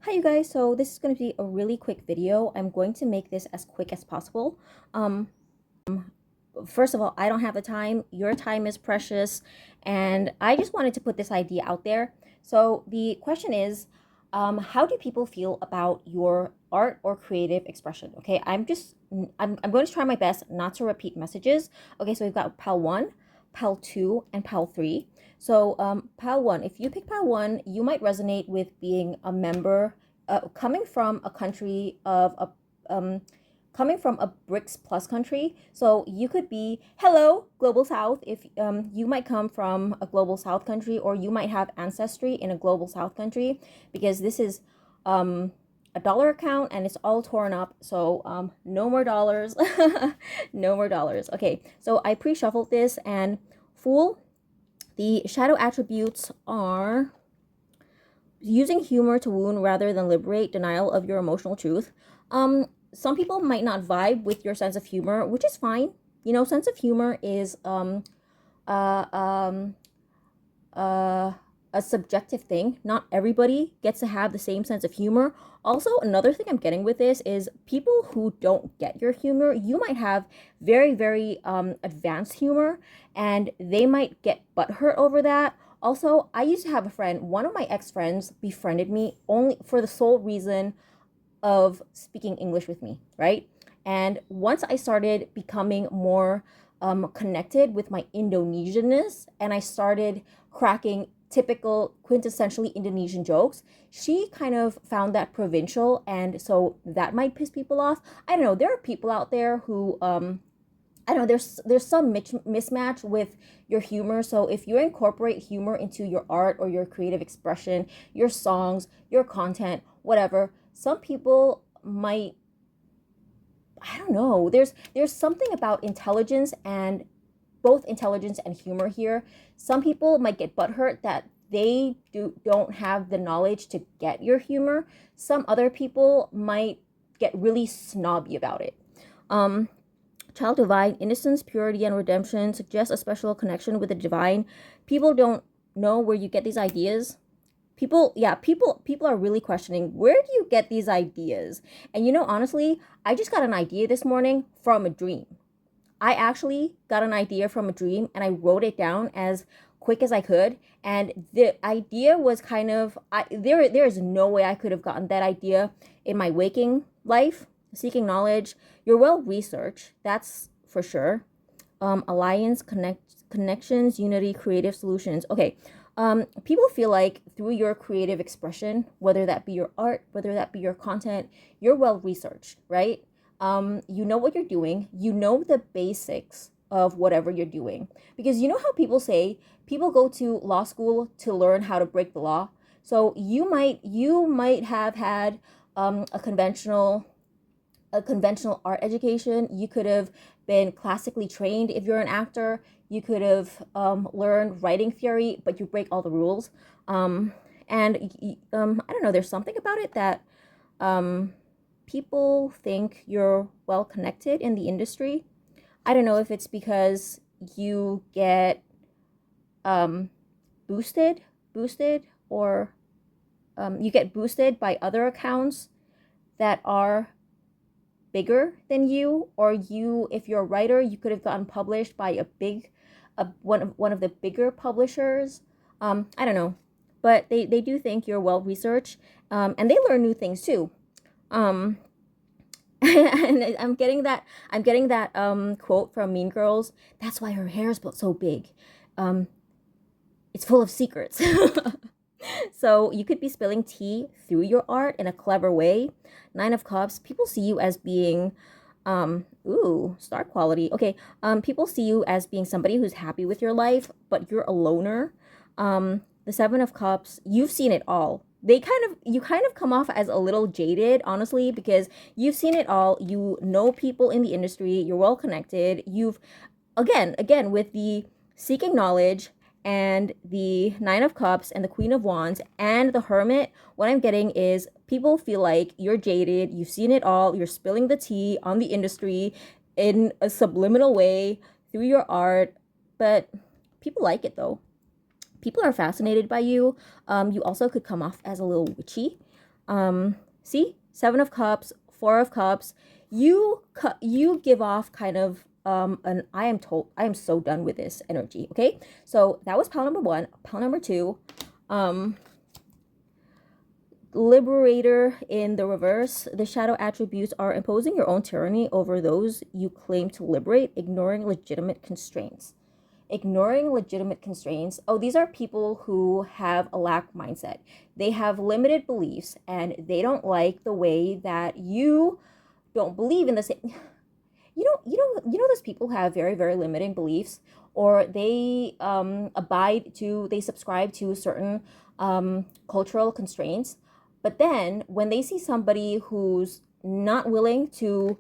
Hi you guys, so this is going to be a really quick video. I'm going to make this as quick as possible. First of all, I don't have the time. Your time is precious, and I just wanted to put this idea out there. So the question is, how do people feel about your art or creative expression? Okay, I'm going to try my best not to repeat messages. Okay, so we've got PAL 1, PAL 2, and PAL 3. So PAL 1, if you pick PAL 1, you might resonate with being a member, coming from a country of a coming from a BRICS plus country. So you could be, hello, Global South, if you might come from a Global South country, or you might have ancestry in a Global South country, because this is a dollar account and it's all torn up. So no more dollars, no more dollars. Okay, so I pre-shuffled this, and Fool, the shadow attributes are using humor to wound rather than liberate, denial of your emotional truth. Some people might not vibe with your sense of humor, which is fine. You know, sense of humor is uh, um, uh, a subjective thing. Not everybody gets to have the same sense of humor. Also, another thing I'm getting with this is people who don't get your humor, you might have very, very advanced humor, and they might get butthurt over that. Also, I used to have a friend, one of my ex friends befriended me only for the sole reason of speaking English with me, right? And once I started becoming more connected with my Indonesianness, and I started cracking typical quintessentially Indonesian jokes, she kind of found that provincial, and so that might piss people off. I don't know. There are people out there who I don't know, there's some mismatch with your humor. So if you incorporate humor into your art or your creative expression, your songs, your content, whatever, some people might, I don't know. There's something about intelligence, and both intelligence and humor here. Some people might get butthurt that don't have the knowledge to get your humor. Some other people might get really snobby about it. Um, Child divine, innocence, purity, and redemption suggests a special connection with the divine. People don't know where you get these ideas. People are really questioning, where do you get these ideas? And you know, honestly, I just got an idea this morning from a dream. I actually got an idea from a dream, and I wrote it down as quick as I could. And the idea was kind of, there is no way I could have gotten that idea in my waking life. Seeking knowledge, you're well researched, that's for sure. Alliance, connections, unity, creative solutions. Okay. People feel like through your creative expression, whether that be your art, whether that be your content, you're well researched, right? You know what you're doing. You know the basics of whatever you're doing. Because you know how people say people go to law school to learn how to break the law. So you might have had a conventional art education. You could have been classically trained if you're an actor. You could have learned writing theory, but you break all the rules. I don't know, there's something about it that um, people think you're well connected in the industry. I don't know if it's because you get um, boosted, or you get boosted by other accounts that are bigger than you, or you, if you're a writer, you could have gotten published by one of the bigger publishers. I don't know, but they do think you're well researched, and they learn new things too. um and I'm getting that quote from Mean Girls. That's why her hair is so big. um it's full of secrets. So you could be spilling tea through your art in a clever way. Nine of Cups, people see you as being, ooh, star quality. Okay, people see you as being somebody who's happy with your life, but you're a loner. The Seven of Cups, you've seen it all. You kind of come off as a little jaded, honestly, because you've seen it all. You know people in the industry. You're well connected. You've again with the seeking knowledge and the Nine of Cups and the Queen of Wands and the Hermit, what I'm getting is people feel like you're jaded, you've seen it all, you're spilling the tea on the industry in a subliminal way through your art, but people like it though. People are fascinated by you. You also could come off as a little witchy. See, Seven of Cups, Four of Cups. You give off kind of an I am so done with this energy. Okay, so that was pile number one. Pile number two, Liberator in the reverse. The shadow attributes are imposing your own tyranny over those you claim to liberate, ignoring legitimate constraints. Ignoring legitimate constraints. Oh, these are people who have a lack mindset. They have limited beliefs and they don't like the way that you don't believe in the same. You know those people who have very, very limiting beliefs, or they they subscribe to certain cultural constraints. But then when they see somebody who's not willing to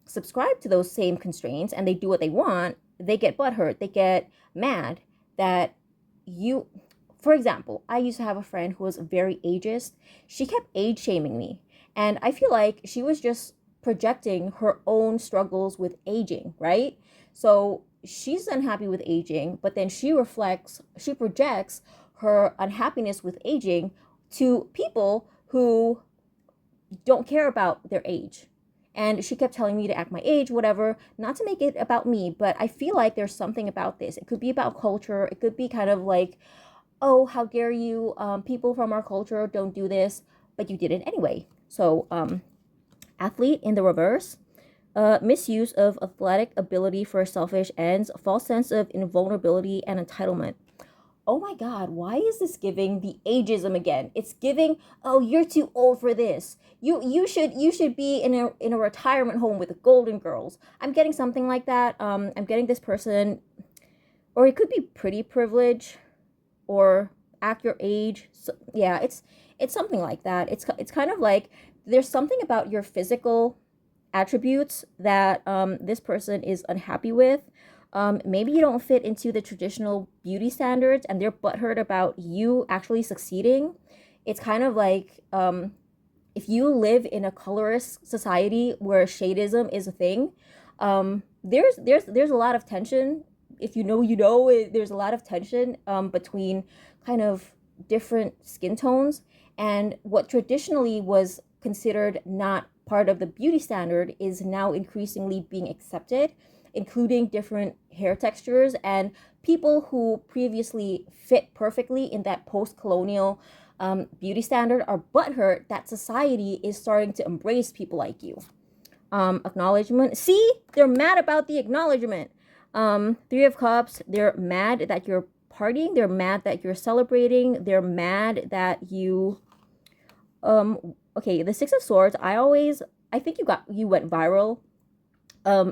subscribe to those same constraints and they do what they want, they get butthurt. They get mad that you. For example, I used to have a friend who was very ageist. She kept age shaming me. And I feel like she was just projecting her own struggles with aging, right? So she's unhappy with aging, but then she projects her unhappiness with aging to people who don't care about their age. And she kept telling me to act my age, whatever, not to make it about me, but I feel like there's something about this. It could be about culture. It could be kind of like, oh, how dare you? People from our culture don't do this, but you did it anyway. So, athlete in the reverse, misuse of athletic ability for selfish ends, false sense of invulnerability and entitlement. Oh my God, why is this giving the ageism again? It's giving, oh, you're too old for this. You should be in a retirement home with the Golden Girls. I'm getting something like that. I'm getting this person, or it could be pretty privilege, or act your age. So, yeah, it's something like that. It's kind of like there's something about your physical attributes that this person is unhappy with. Maybe you don't fit into the traditional beauty standards and they're butthurt about you actually succeeding. It's kind of like if you live in a colorist society where shadism is a thing, there's a lot of tension. If you know, you know, there's a lot of tension between kind of different skin tones, and what traditionally was considered not part of the beauty standard is now increasingly being accepted, including different hair textures, and people who previously fit perfectly in that post-colonial beauty standard are butthurt that society is starting to embrace people like you. Acknowledgement. See, they're mad about the acknowledgement. Three of Cups, they're mad that you're partying. They're mad that you're celebrating. They're mad that you okay, the Six of Swords, I think you went viral.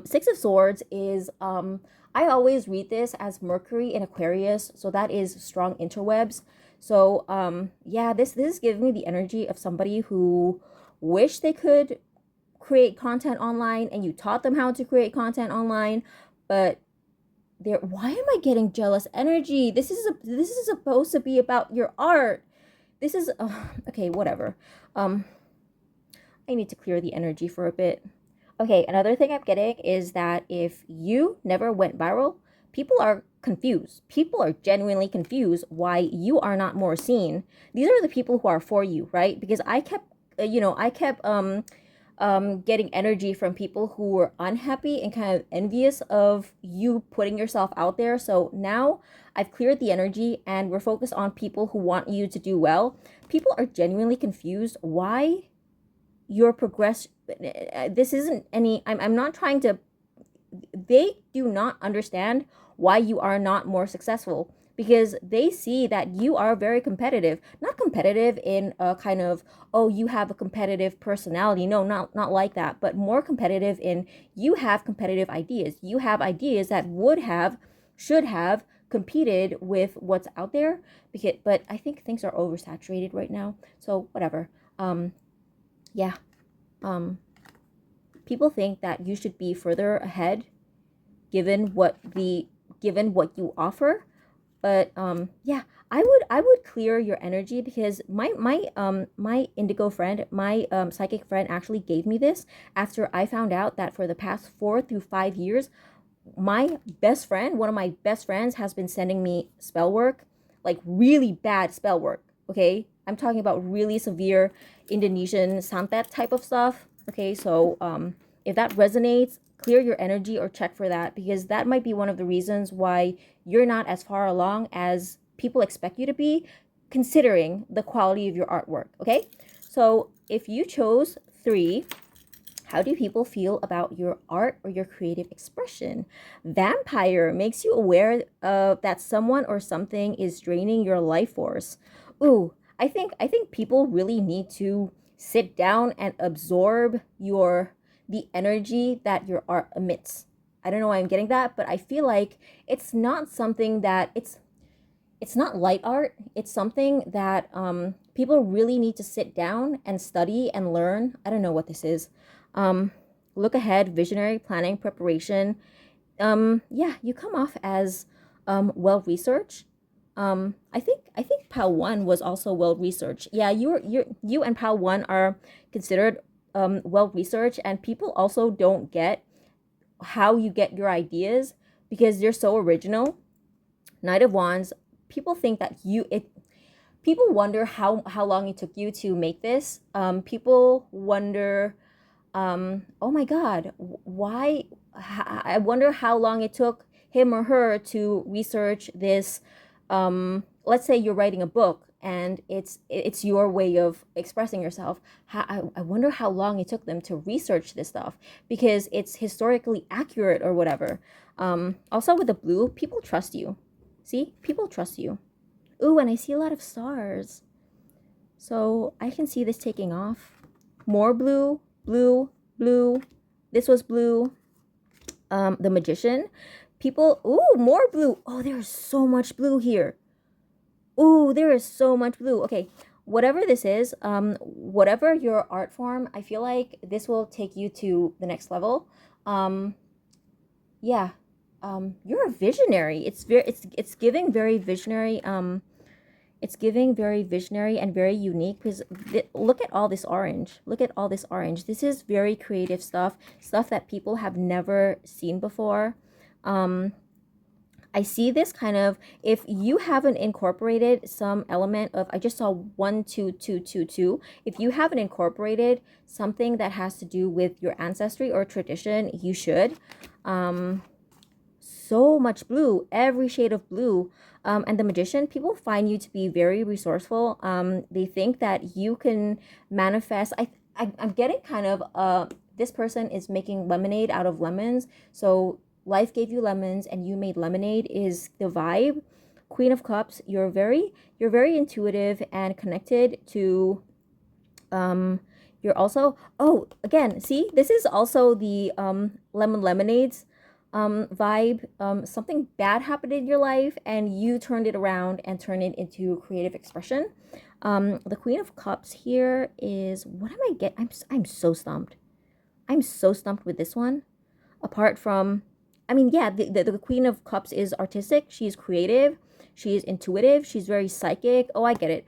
Six of Swords is I always read this as Mercury in Aquarius, so that is strong interwebs. So yeah, this is giving me the energy of somebody who wish they could create content online and you taught them how to create content online, but why am I getting jealous energy? This is supposed to be about your art. This is okay, whatever. I need to clear the energy for a bit. Okay, another thing I'm getting is that if you never went viral, people are confused. People are genuinely confused why you are not more seen. These are the people who are for you, right? Because I kept, getting energy from people who were unhappy and kind of envious of you putting yourself out there. So now I've cleared the energy and we're focused on people who want you to do well. People are genuinely confused why your progress. This isn't any, I'm not trying to, they do not understand why you are not more successful, because they see that you are very competitive. Not competitive in a kind of, oh, you have a competitive personality. No, not like that, but more competitive in you have competitive ideas. You have ideas that should have competed with what's out there. But I think things are oversaturated right now. So whatever. Yeah. People think that you should be further ahead given what you offer, but yeah, I would clear your energy, because my indigo friend, my psychic friend actually gave me this after I found out that for the past 4 through 5 years, my best friend, one of my best friends, has been sending me spell work, like really bad spell work, Okay, I'm talking about really severe Indonesian santet type of stuff. Okay, so if that resonates, clear your energy or check for that, because that might be one of the reasons why you're not as far along as people expect you to be, considering the quality of your artwork. Okay, so if you chose 3, how do people feel about your art or your creative expression? Vampire makes you aware of that someone or something is draining your life force. Ooh, I think people really need to sit down and absorb the energy that your art emits. I don't know why I'm getting that, but I feel like it's not something that it's not light art. It's something that people really need to sit down and study and learn. I don't know what this is. Um, Look ahead, visionary planning, preparation. Yeah, you come off as well researched. I think PAL 1 was also well researched. Yeah, you and PAL 1 are considered well researched, and people also don't get how you get your ideas because they're so original. Knight of Wands, people think that people wonder how long it took you to make this. People wonder, oh my God, why? I wonder how long it took him or her to research this. Let's say you're writing a book and it's your way of expressing yourself. I wonder how long it took them to research this stuff because it's historically accurate or whatever. Also with the blue, people trust you. See, people trust you. Ooh, and I see a lot of stars. So I can see this taking off. More blue, blue, blue. This was blue. The Magician. People, ooh, more blue. Oh, there's so much blue here. Ooh, there is so much blue. Okay, whatever this is, whatever your art form, I feel like this will take you to the next level. Um, yeah, you're a visionary. It's giving very visionary. It's giving very visionary and very unique because look at all this orange. Look at all this orange. This is very creative stuff that people have never seen before. Um, I see this kind of, if you haven't incorporated some element of, I just saw 1 2 2 2 2. If you haven't incorporated something that has to do with your ancestry or tradition, you should. Um, so much blue, every shade of blue. And the Magician, people find you to be very resourceful. They think that you can manifest. I'm getting kind of this person is making lemonade out of lemons. So life gave you lemons and you made lemonade is the vibe. Queen of Cups, you're very intuitive and connected to um you're also, oh, again, see, this is also the lemon lemonades vibe. Something bad happened in your life and you turned it around and turned it into creative expression. The Queen of Cups here is, what am I get? I'm so stumped. I'm so stumped with this one. Apart from, I mean, yeah, the Queen of Cups is artistic. She's creative. She's intuitive. She's very psychic. Oh, I get it.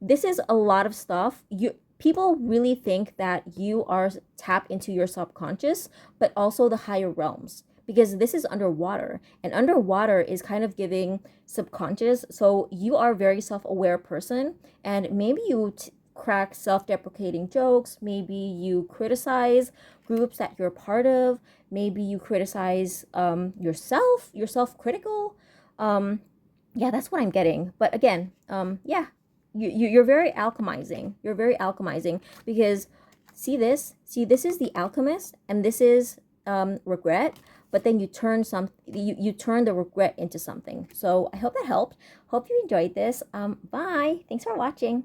This is a lot of stuff. People really think that you are tapped into your subconscious, but also the higher realms because this is underwater, and underwater is kind of giving subconscious. So you are a very self-aware person, and maybe you crack self-deprecating jokes. Maybe you criticize groups that you're part of. Maybe you criticize yourself. You're self-critical. Yeah, that's what I'm getting. But again, yeah, you're very alchemizing. You're very alchemizing because see this is the alchemist and this is regret. But then you turn the regret into something. So I hope that helped. Hope you enjoyed this. Bye. Thanks for watching.